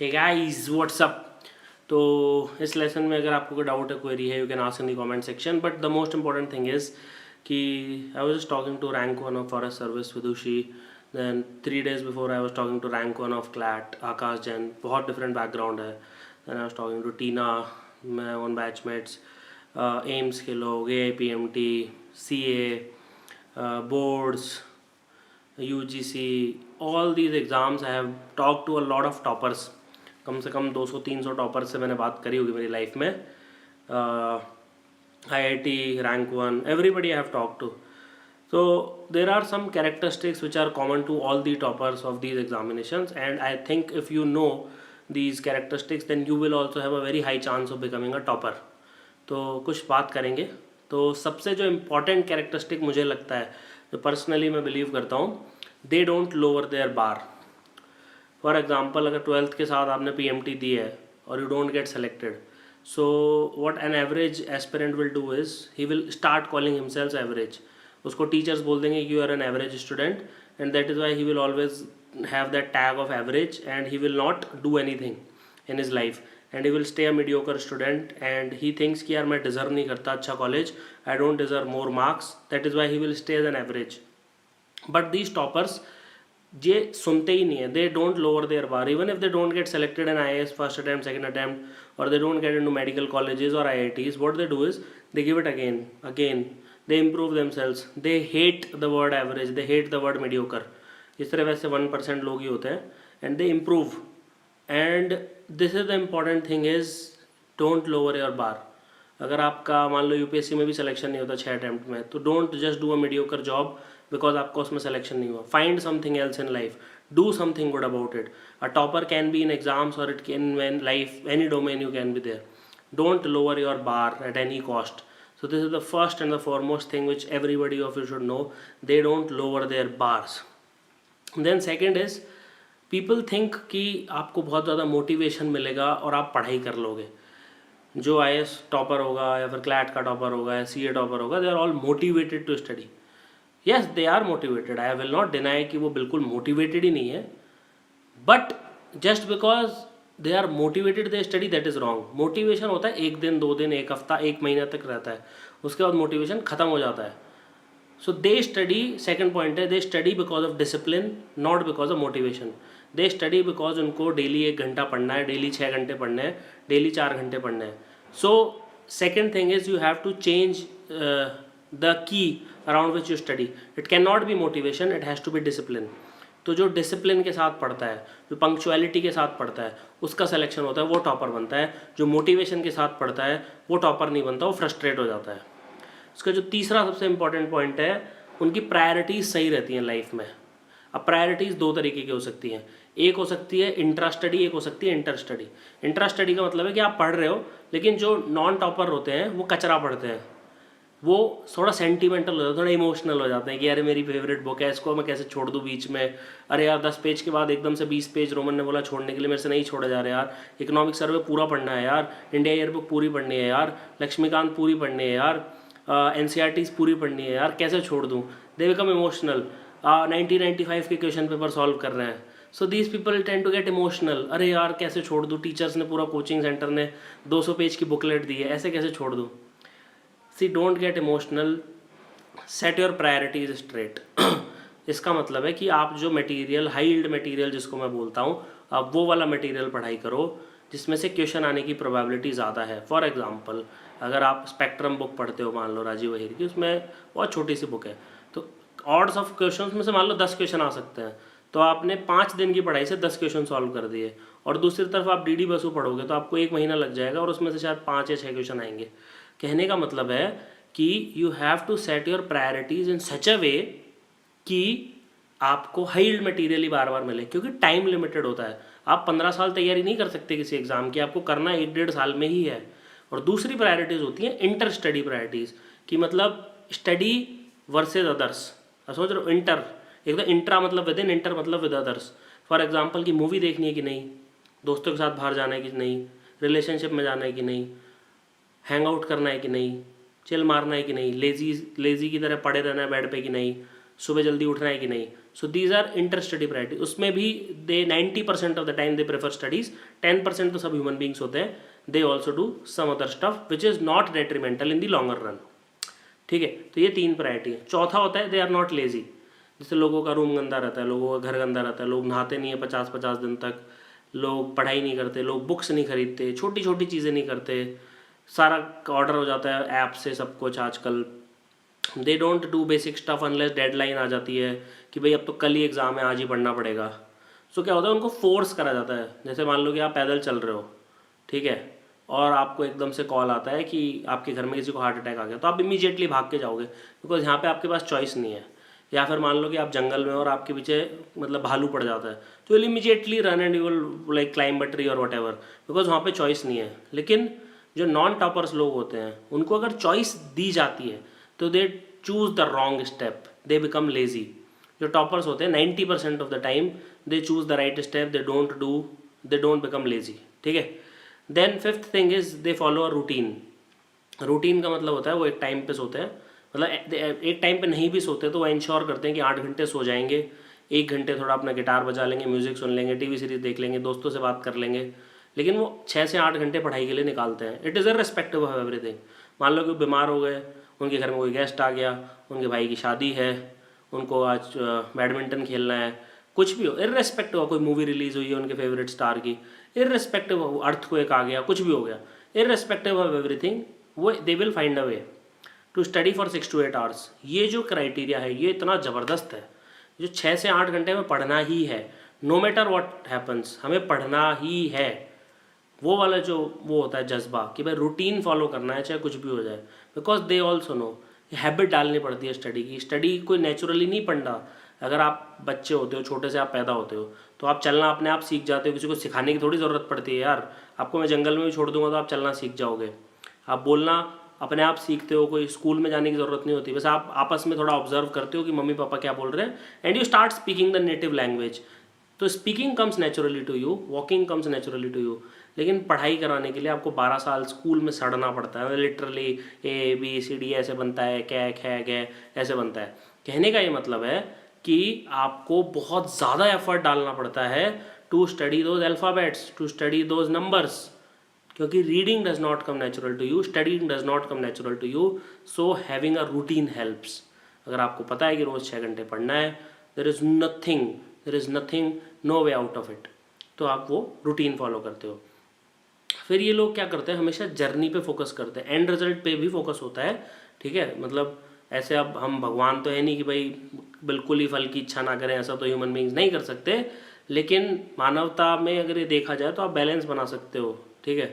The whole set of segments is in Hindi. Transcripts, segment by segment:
Hey guys what's up. तो इस लेसन में अगर आपको कोई डाउट है, क्वेरी है, you can ask in the comment section. But the most important thing is कि I was talking to rank one of forest service Vidushi, then 3 days before I was talking to rank one of CLAT Aakash Jain, बहुत डिफरेंट बैकग्राउंड है। Then I was talking to Tina, मैं ऑन बैचमेट्स, एम्स के लोग, AIPMT, CA, boards, UGC, all these exams I have talked to a lot of toppers. कम से कम 200-300 टॉपर्स से मैंने बात करी होगी मेरी लाइफ में. IIT, rank 1, everybody I have talked to. So there are some characteristics which are common to all the toppers of these examinations, and I think if you know these characteristics then you will also have a very high chance of becoming a topper. तो कुछ बात करेंगे. तो सबसे जो इम्पोर्टेंट कैरेक्टरिस्टिक मुझे लगता है, जो पर्सनली मैं बिलीव करता हूँ, they don't lower their bar. For example, अगर 12th के साथ आपने PMT दी है और you don't get selected, so what an average aspirant will do is he will start calling himself average. उसको टीचर्स बोल देंगे you are an average student, and that is why he will always have that tag of average, and he will not do anything in his life, and he will stay a mediocre student, and he thinks कि यार मैं डिजर्व नहीं करता अच्छा college, I don't deserve more marks, that is why he will stay as an average. But these toppers ये सुनते ही नहीं है. They don't lower their bar. Even if they don't get selected in IAS first attempt, second attempt, और they don't get into medical colleges और IITs, what they do is they give it again. They improve themselves. They hate the word average, they hate the word mediocre. इस तरह वैसे 1% लोग ही होते हैं, and they improve. And this is the important thing is don't lower your बार. अगर आपका मान लो UPSC में भी सिलेक्शन नहीं होता 6 अटैम्प्ट में, तो don't just do a mediocre job because आपका उसमें सिलेक्शन नहीं हुआ. Find something else in life, do something good about it. A topper can be in exams और it can in life, any domain you can be there. Don't lower your bar at any cost. So this is the first and the foremost thing which everybody of you should know. They don't lower their bars. Then second is, people think कि आपको बहुत ज़्यादा मोटिवेशन मिलेगा और आप पढ़ाई कर लोगे. जो IAS टॉपर होगा या फिर क्लैट का टॉपर होगा या CA टॉपर होगा, they are all motivated to study. Yes, they are motivated, I will not deny कि वो बिल्कुल मोटिवेटेड ही नहीं है, but just because they are motivated they study, that is wrong. Motivation होता है 1 दिन 2 दिन 1 हफ्ता 1 महीना तक रहता है, उसके बाद मोटिवेशन ख़त्म हो जाता है. सो दे स्टडी, सेकेंड पॉइंट है, they study because of discipline, not because of motivation. They study because उनको डेली 1 घंटा पढ़ना है, डेली 6 घंटे पढ़ने हैं, डेली 4 घंटे पढ़ने हैं. So second thing is you have to change the key around which you study. It can not be motivation, it has to be discipline. तो जो डिसिप्लिन के साथ पढ़ता है, जो पंक्चुअलिटी के साथ पढ़ता है, उसका सिलेक्शन होता है, वो टॉपर बनता है. जो मोटिवेशन के साथ पढ़ता है वो टॉपर नहीं बनता, वो फ्रस्ट्रेट हो जाता है. उसका जो तीसरा सबसे इंपॉर्टेंट पॉइंट है, उनकी प्रायोरिटीज़ सही रहती हैं लाइफ में. अब प्रायोरिटीज़ 2 तरीके की हो सकती हैं. एक हो सकती है इंट्रा स्टडी, एक हो सकती है इंटर स्टडी. इंट्रा स्टडी का मतलब है कि आप पढ़ रहे हो, लेकिन जो नॉन टॉपर होते हैं वो कचरा पढ़ते हैं, वो थोड़ा सेंटिमेंटल हो जाता है, थोड़ा इमोशनल हो जाते हैं कि अरे मेरी फेवरेट बुक है, इसको मैं कैसे छोड़ दूँ बीच में. अरे यार 10 पेज के बाद एकदम से 20 पेज रोमन ने बोला छोड़ने के लिए, मेरे से नहीं छोड़ा जा रहा यार. इकोनॉमिक सर्वे पूरा पढ़ना है यार, इंडिया ईयर बुक पूरी पढ़नी है यार, लक्ष्मीकांत पूरी पढ़नी है यार, NCERTs पूरी पढ़नी है यार, कैसे छोड़ दूँ. They become emotional. 1995 के क्वेश्चन पेपर सॉल्व कर रहे हैं. So these people tend to get emotional. अरे यार कैसे छोड़ दूँ, टीचर्स ने पूरा कोचिंग सेंटर ने 200 पेज की बुकलेट दी है, ऐसे कैसे छोड़ दूँ. See don't get emotional, set your priorities straight. इसका मतलब है कि आप जो मटेरियल, हाई यील्ड मटेरियल जिसको मैं बोलता हूँ, आप वो वाला मटेरियल पढ़ाई करो जिसमें से क्वेश्चन आने की प्रोबेबिलिटी ज़्यादा है. फॉर एग्जांपल, अगर आप स्पेक्ट्रम बुक पढ़ते हो, मान लो राजीव अहिर की, उसमें बहुत छोटी सी बुक है, तो ऑड्स ऑफ क्वेश्चंस में से मान लो 10 क्वेश्चन आ सकते हैं, तो आपने 5 दिन की पढ़ाई से 10 क्वेश्चन सॉल्व कर दिए. और दूसरी तरफ आप DD बसु पढ़ोगे तो आपको 1 महीना लग जाएगा और उसमें से शायद 5 या 6 क्वेश्चन आएंगे. कहने का मतलब है कि you have to set your priorities in such a way कि आपको हाई यील्ड मटेरियल ही बार बार मिले, क्योंकि टाइम लिमिटेड होता है. आप 15 साल तैयारी नहीं कर सकते किसी एग्जाम की, आपको करना 1-1.5 साल में ही है. और दूसरी प्रायोरिटीज़ होती हैं इंटर स्टडी प्रायोरिटीज़, कि मतलब स्टडी वर्सेज अदर्स. समझ रहे हो, इंटर, एक तो इंट्रा मतलब विद इन, इंटर मतलब विद अदर्स. फॉर एग्जाम्पल कि मूवी देखनी है कि नहीं, दोस्तों के साथ बाहर जाना है कि नहीं, रिलेशनशिप में जाना है कि नहीं, हैंग आउट करना है कि नहीं, चिल मारना है कि नहीं, लेजी की तरह पड़े रहना है बेड पे कि नहीं, सुबह जल्दी उठना है कि नहीं. So these are inter study priority. उसमें भी they 90% of the time they prefer studies, 10% तो सब ह्यूमन बींग्स होते हैं, they also do some other stuff which is not detrimental in the longer run. ठीक है, तो ये 3 प्रायोरिटी है। चौथा होता है दे आर नॉट लेजी। जैसे लोगों का रूम गंदा रहता है, लोगों का घर गंदा रहता है, लोग नहाते नहीं है 50-50 दिन तक, लोग पढ़ाई नहीं करते, लोग बुक्स नहीं खरीदते, छोटी छोटी चीज़ें नहीं करते, सारा ऑर्डर हो जाता है ऐप से सब कुछ आजकल। They don't do basic stuff unless deadline आ जाती है कि भाई अब तो कल ही एग्ज़ाम है, आज ही पढ़ना पड़ेगा। सो क्या होता है, उनको फोर्स करा जाता है। जैसे मान लो कि आप पैदल चल रहे हो, ठीक है, और आपको एकदम से कॉल आता है कि आपके घर में किसी को हार्ट अटैक आ गया, तो आप इमीडिएटली भाग के जाओगे बिकॉज यहाँ पे आपके पास चॉइस नहीं है। या फिर मान लो कि आप जंगल में और आपके पीछे मतलब भालू पड़ जाता है, तो will immediately run and you will like climb a tree और वट एवर, बिकॉज वहाँ पे चॉइस नहीं है। लेकिन जो नॉन टॉपर्स लोग होते हैं उनको अगर चॉइस दी जाती है तो they choose the wrong step, they become lazy. जो टॉपर्स होते हैं 90% of the time they choose the right step, they don't become lazy. ठीक है, then fifth thing is they follow a routine. Routine का मतलब होता है वो एक टाइम पे सोते हैं, मतलब एक टाइम पे नहीं भी सोते तो वो इंश्योर करते हैं कि 8 घंटे सो जाएंगे, 1 घंटे थोड़ा अपना गिटार बजा लेंगे, म्यूजिक सुन लेंगे, टीवी सीरीज देख लेंगे, दोस्तों से बात कर लेंगे, लेकिन वो 6 से 8 घंटे पढ़ाई के लिए निकालते हैं। It is irrespective of everything. मान लो कि बीमार हो गए, उनके घर में कोई गेस्ट आ गया, उनके भाई की शादी है, उनको आज बैडमिंटन खेलना है, कुछ भी हो, इर्रेस्पेक्टिव हो, कोई मूवी रिलीज हुई है उनके फेवरेट स्टार की, इर्रेस्पेक्टिव हो, अर्थक्वेक आ गया, कुछ भी हो गया, इर्रेस्पेक्टिव ऑफ एवरीथिंग, वो they will find a way to study for 6 to 8 hours। ये जो क्राइटेरिया है ये इतना ज़बरदस्त है, जो 6 से 8 घंटे में पढ़ना ही है, नो मैटर वॉट हैपन्स, हमें पढ़ना ही है। वो वाला जो वो होता है जज्बा कि भाई रूटीन फॉलो करना है चाहे कुछ भी हो जाए, because they also know habit डालनी पड़ती है स्टडी की। स्टडी कोई नेचुरली नहीं पढ़ना। अगर आप बच्चे होते हो, छोटे से आप पैदा होते हो, तो आप चलना अपने आप सीख जाते हो, किसी को सिखाने की थोड़ी ज़रूरत पड़ती है यार। आपको मैं जंगल में भी छोड़ दूंगा तो आप चलना सीख जाओगे। आप बोलना अपने आप सीखते हो, कोई स्कूल में जाने की ज़रूरत नहीं होती, बस आप आपस में थोड़ा ऑब्जर्व करते हो कि मम्मी पापा क्या बोल रहे हैं, and you start speaking the native language. तो speaking comes naturally to you, walking comes naturally to you. लेकिन पढ़ाई कराने के लिए आपको 12 साल स्कूल में सड़ना पड़ता है, लिटरली ABCD ऐसे बनता है, कै खे गे ऐसे बनता है। कहने का ये मतलब है कि आपको बहुत ज़्यादा एफर्ट डालना पड़ता है to study those alphabets, to study those numbers, क्योंकि reading does not come natural to you, studying does not come natural to you. So having a routine helps. अगर आपको पता है कि रोज़ 6 घंटे पढ़ना है, there is nothing, no way out of it, तो आप वो रूटीन फॉलो करते हो। फिर ये लोग क्या करते हैं, हमेशा जर्नी पे फोकस करते हैं, एंड रिजल्ट पे भी फोकस होता है। ठीक है, मतलब ऐसे अब हम भगवान तो है नहीं कि भाई बिल्कुल ही फल की इच्छा ना करें, ऐसा तो ह्यूमन बींग्स नहीं कर सकते, लेकिन मानवता में अगर ये देखा जाए तो आप बैलेंस बना सकते हो। ठीक है,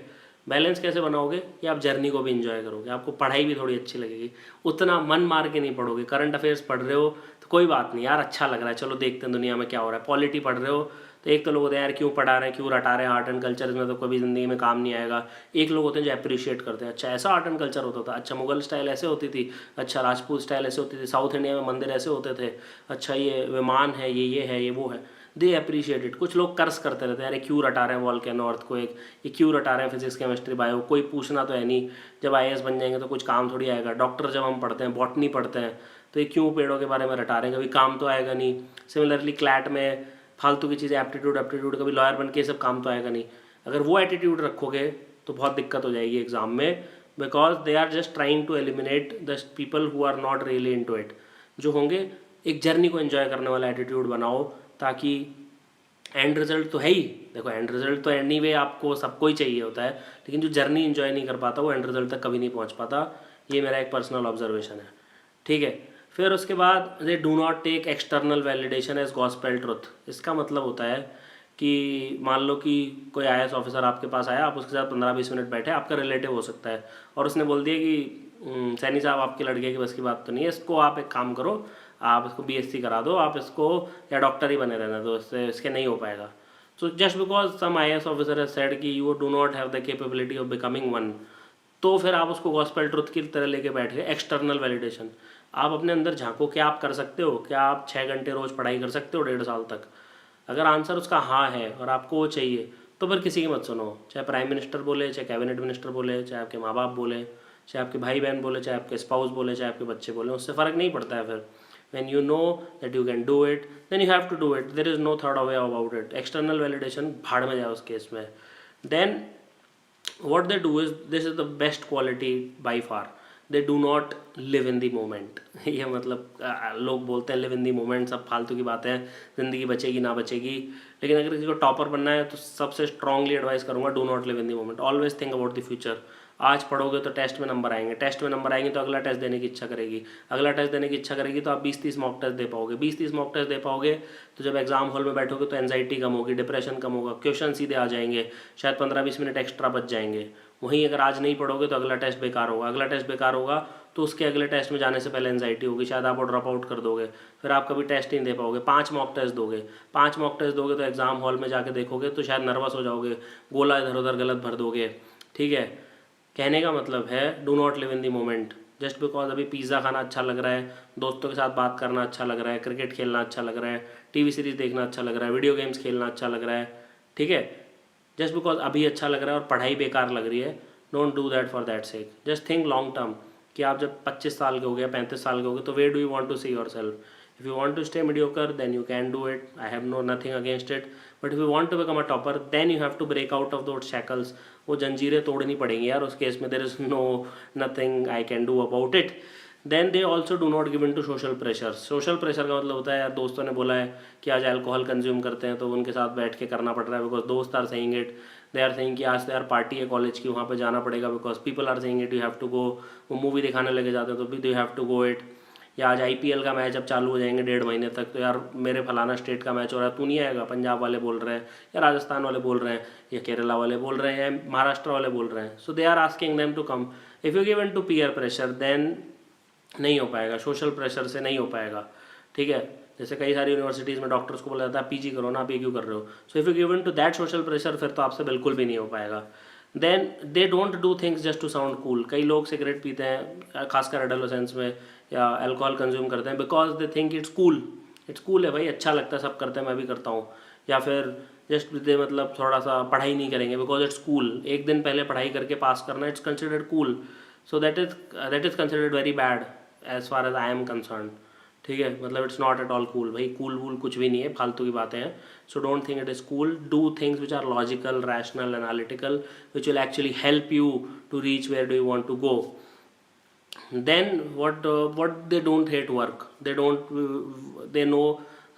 बैलेंस कैसे बनाओगे कि आप जर्नी को भी इंजॉय करोगे, आपको पढ़ाई भी थोड़ी अच्छी लगेगी, उतना मन मार के नहीं पढ़ोगे। करंट अफेयर्स पढ़ रहे हो तो कोई बात नहीं यार, अच्छा लग रहा है, चलो देखते हैं दुनिया में क्या हो रहा है। पॉलिटी पढ़ रहे हो तो एक तो लोग होते हैं यार क्यों पढ़ा रहे हैं, क्यों रटा रहे हैं, आर्ट एंड कल्चर में तो कभी ज़िंदगी में काम नहीं आएगा। एक लोग होते हैं जो अप्रिशिएट करते हैं, अच्छा ऐसा आर्ट एंड कल्चर होता था, अच्छा मुगल स्टाइल ऐसे होती थी, अच्छा राजपूत स्टाइल ऐसे होती थी, साउथ इंडिया में मंदिर ऐसे होते थे, अच्छा ये विमान है, ये है, ये वो है, दे अप्रिशिएट इट। कुछ लोग कर्स करते रहते हैं यार क्यों रटा रहे हैं वॉल्केनो अर्थक्वेक, ये क्यों रटा रहे हैं फिजिक्स केमिस्ट्री बायो, कोई पूछना तो है नहीं, जब IAS बन जाएंगे तो कुछ काम थोड़ी आएगा। डॉक्टर जब हम पढ़ते हैं, बॉटनी पढ़ते हैं, तो ये क्यों पेड़ों के बारे में रटा रहे हैं, कभी काम तो आएगा नहीं। सिमिलरली क्लैट में फालतू की चीज़ें, एप्टीट्यूड, कभी लॉयर बन के सब काम तो आएगा नहीं। अगर वो एटीट्यूड रखोगे तो बहुत दिक्कत हो जाएगी एग्जाम में, because they are just trying to eliminate the people who are not really into it. जो होंगे एक जर्नी को एंजॉय करने वाला एटीट्यूड बनाओ, ताकि एंड रिजल्ट तो है ही, देखो एंड रिजल्ट तो एनीवे आपको सबको ही चाहिए होता है, लेकिन जो जर्नी एंजॉय नहीं कर पाता वो एंड रिजल्ट तक कभी नहीं पहुंच पाता। ये मेरा एक पर्सनल ऑब्जर्वेशन है। ठीक है, फिर उसके बाद they do not take external validation as gospel truth. इसका मतलब होता है कि मान लो कि कोई IAS ऑफिसर आपके पास आया, आप उसके साथ 15-20 मिनट बैठे, आपका रिलेटिव हो सकता है, और उसने बोल दिया कि सैनी साहब आपके लड़के की बस की बात तो नहीं है, इसको आप एक काम करो, आप इसको BSc करा दो, आप इसको या डॉक्टर ही बने रहना दो, इससे इसके नहीं हो पाएगा। So just because some IAS officer has said कि you do not have the capability of becoming one, तो फिर आप उसको गॉस्पेल ट्रुथ की तरह लेके बैठ गए। एक्सटर्नल वैलिडेशन, आप अपने अंदर झांको, क्या आप कर सकते हो, क्या आप 6 घंटे रोज़ पढ़ाई कर सकते हो 1.5 साल तक। अगर आंसर उसका हाँ है और आपको वो चाहिए, तो फिर किसी की मत सुनो, चाहे प्राइम मिनिस्टर बोले, चाहे कैबिनेट मिनिस्टर बोले, चाहे आपके माँ बाप बोले, चाहे आपके भाई बहन बोले, चाहे आपके स्पाउस बोले, चाहे आपके बच्चे बोले, उससे फ़र्क नहीं पड़ता है फिर। when you know that you can do it, then you have to do it. There is no third way about it. External validation भाड़ में जाए उस केस में. Then what they do is, this is the best quality by far, they do not live in the moment. ये मतलब लोग बोलते हैं live in the moment, सब फालतू की बातें हैं, ज़िंदगी बचेगी ना बचेगी. लेकिन अगर किसी को टॉपर बनना है तो सबसे स्ट्रांगली एडवाइस करूंगा, do not live in the moment, always think about the future. आज पढ़ोगे तो टेस्ट में नंबर आएंगे, टेस्ट में नंबर आएंगे तो अगला टेस्ट देने की इच्छा करेगी, अगला टेस्ट देने की इच्छा करेगी तो आप 20-30 मॉक टेस्ट दे पाओगे, 20-30 मॉक टेस्ट दे पाओगे तो जब एग्जाम हॉल में बैठोगे तो एंजाइटी कम होगी, डिप्रेशन कम होगा, क्वेश्चन सीधे आ जाएंगे, शायद 15-20 मिनट एक्स्ट्रा बच जाएंगे. वहीं अगर आज नहीं पढ़ोगे तो अगला टेस्ट बेकार होगा, अगला टेस्ट बेकार होगा तो उसके अगले टेस्ट में जाने से पहले एंजाइटी होगी, शायद आप ड्रॉप आउट कर दोगे, फिर आप कभी टेस्ट नहीं दे पाओगे. 5 मॉक टेस्ट दोगे, 5 मॉक टेस्ट दोगे तो एग्जाम हॉल में जाके देखोगे तो शायद नर्वस हो जाओगे, गोला इधर उधर गलत भर दोगे. ठीक है, कहने का मतलब है do not live in the moment. Just because अभी पिज़्ज़ा खाना अच्छा लग रहा है, दोस्तों के साथ बात करना अच्छा लग रहा है, क्रिकेट खेलना अच्छा लग रहा है, टीवी सीरीज़ देखना अच्छा लग रहा है, वीडियो गेम्स खेलना अच्छा लग रहा है. ठीक है, जस्ट बिकॉज अभी अच्छा लग रहा है और पढ़ाई बेकार लग रही है, don't do that for that sake. Just think long term कि आप जब 25 साल के हो गए, 35 साल के हो गए, तो where do you want to see yourself. If you want to stay mediocre then you can do it, I have no nothing against it. But if you want to become a topper then you have to break out of those shackles. वो जंजीरें तोड़नी पड़ेंगी यार उस केस में, there is no nothing I can do about it. Then they also do not give in to social pressure. Social pressure का मतलब होता है यार दोस्तों ने बोला है कि आज अल्कोहल कंज्यूम करते हैं तो उनके साथ बैठ के करना पड़ रहा है, बिकॉज दोस्त are saying it. They are saying कि आज तो यार पार्टी है कॉलेज की, वहाँ पे जाना पड़ेगा, because people are saying it, you have to go. वो मूवी दिखाने लगे जाते हैं तो भी you have to go it. या आज IPL का मैच अब चालू हो जाएंगे 1.5 महीने तक, तो यार मेरे फलाना स्टेट का मैच हो रहा है, तू नहीं आएगा, पंजाब वाले बोल रहे हैं, या राजस्थान वाले बोल रहे हैं, या केरला वाले बोल रहे हैं, या महाराष्ट्र वाले बोल रहे हैं. So they are asking them to come. If you give in to peer pressure then नहीं हो पाएगा, सोशल प्रेशर से नहीं हो पाएगा. ठीक है, जैसे कई सारी यूनिवर्सिटीज़ में डॉक्टर्स को बोला जाता है PG करो ना, आप ये क्यों कर रहे हो. So if you give in to that social pressure फिर तो आपसे बिल्कुल भी नहीं हो पाएगा. Then they don't do things just to sound cool. कई लोग सिगरेट पीते हैं खासकर एडोलेसेंस में, या अल्कोहल कंज्यूम करते हैं because they think it's cool. It's cool है भाई, अच्छा लगता है, सब करते हैं, मैं भी करता हूँ. या फिर जस्ट दे मतलब थोड़ा सा पढ़ाई नहीं करेंगे बिकॉज इट्स कूल. एक दिन पहले पढ़ाई करके पास करना, it's considered cool. So that is considered very bad as far as I am concern. ठीक है, मतलब it's not at all cool भाई, कूल वूल कुछ भी नहीं है, फालतू की बातें हैं. So don't think it is cool. Do things which are logical, rational, analytical, which will actually help you to reach where do you want to go. Then what they don't hate work, they know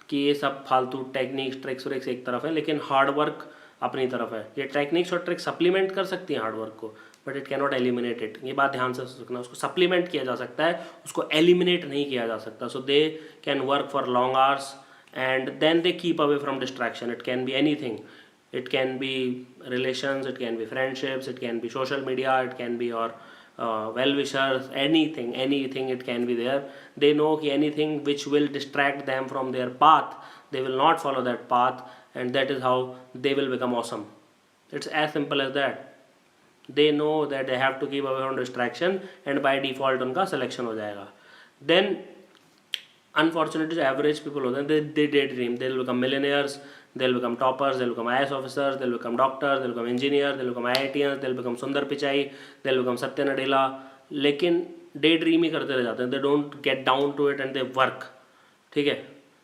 कि ये सब फालतू टेक्निक्स ट्रिक्स व्रिक्स एक तरफ है, लेकिन हार्ड वर्क अपनी तरफ है. ये टेक्निक्स और ट्रिक्स सप्लीमेंट कर सकती हैं हार्ड वर्क को, but it can not eliminate it. ये बात ध्यान से रखना, उसको सप्लीमेंट किया जा सकता है, उसको एलिमिनेट नहीं किया जा सकता. So they can work for long hours and then they keep away from distraction. It can be anything. It can be relations, it can be friendships, it can be social media, it can be your well-wishers, anything it can be there. They know कि anything which will distract them from their path, they will not follow that path, and that is how they will become awesome. It's as simple as that. They know that they have to keep away from distraction and by default उनका selection हो जाएगा. Then unfortunately average people होते हैं, they daydream, they will become millionaires, they'll become toppers, they'll become IAS officers, they'll become doctors, they'll become engineers, they'll become IITians, they'll become Sundar Pichai, they'll become Satya Nadella. लेकिन डे ड्रीम ही करते रह जाते हैं, they don't get down to it and they work. ठीक है,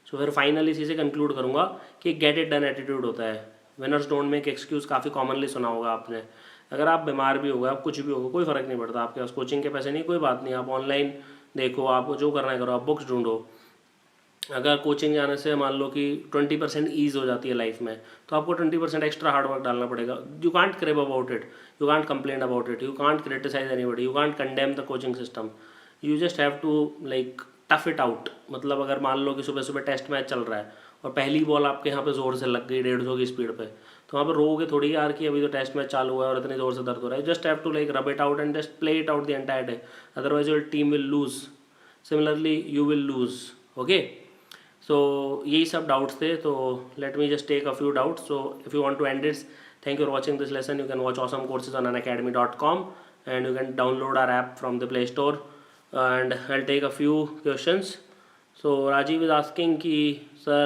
सो फिर फाइनली इसी से कंक्लूड करूँगा कि गेट इट डन एटीट्यूड होता है. विनर्स डोंट मेक एक्सक्यूज़ काफ़ी कॉमनली सुना होगा आपने. अगर आप बीमार भी हो गए, आप कुछ भी हो, कोई फ़र्क नहीं पड़ता, आपके पास कोचिंग के पैसे नहीं, कोई बात नहीं, आप ऑनलाइन देखो, आपको जो करना है करो, आप बुक्स ढूंढो. अगर कोचिंग जाने से मान लो कि 20% ईज हो जाती है लाइफ में, तो आपको 20% एक्स्ट्रा हार्ड वर्क डालना पड़ेगा. You can't crave about it, you can't complain about it, you can't criticize anybody, you can't condemn the coaching system. You just have to like tough it out. मतलब अगर मान लो कि सुबह सुबह टेस्ट मैच चल रहा है और पहली बॉल आपके यहाँ पे ज़ोर से लग गई 150 की स्पीड पे, तो वहाँ पे रोगे थोड़ी यार कि अभी तो टेस्ट मैच चालू हुआ है और इतनी ज़ोर से दर्द हो रहा है. Just have to like rub it out and just play it out the entire day, otherwise your team will lose, similarly you will lose. Okay, so यही सब डाउट्स थे. तो let me just take a few doubts. So if you want to end this, thank you for watching this lesson. You can watch awesome courses on unacademy.com and you can download our app from the Play Store, and I'll take a few questions. So Rajiv is asking ki sir,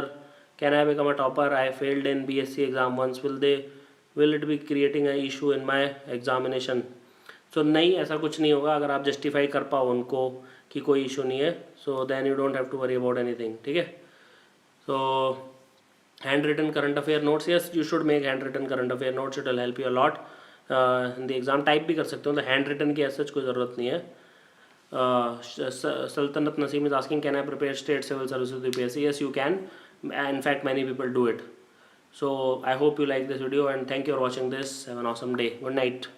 can I become a topper? I failed in BSc exam once. Will it be creating an issue in my examination? So नहीं, ऐसा कुछ नहीं होगा. अगर आप जस्टिफाई कर पाओ उनको कि कोई इशू नहीं है, so then you don't have to worry about anything, ठीक है। So hand written current affair notes, yes you should make hand written current affair notes, it will help you a lot in the exam. Type भी कर सकते हो, तो हैंड रिटन की ऐसा कोई ज़रूरत नहीं है। Sultanat Naseem is asking, can I prepare state civil services with UPSC? Yes, you can. In fact, many people do it. So I hope you like this video, and thank you for watching this. Have an awesome day. Good night.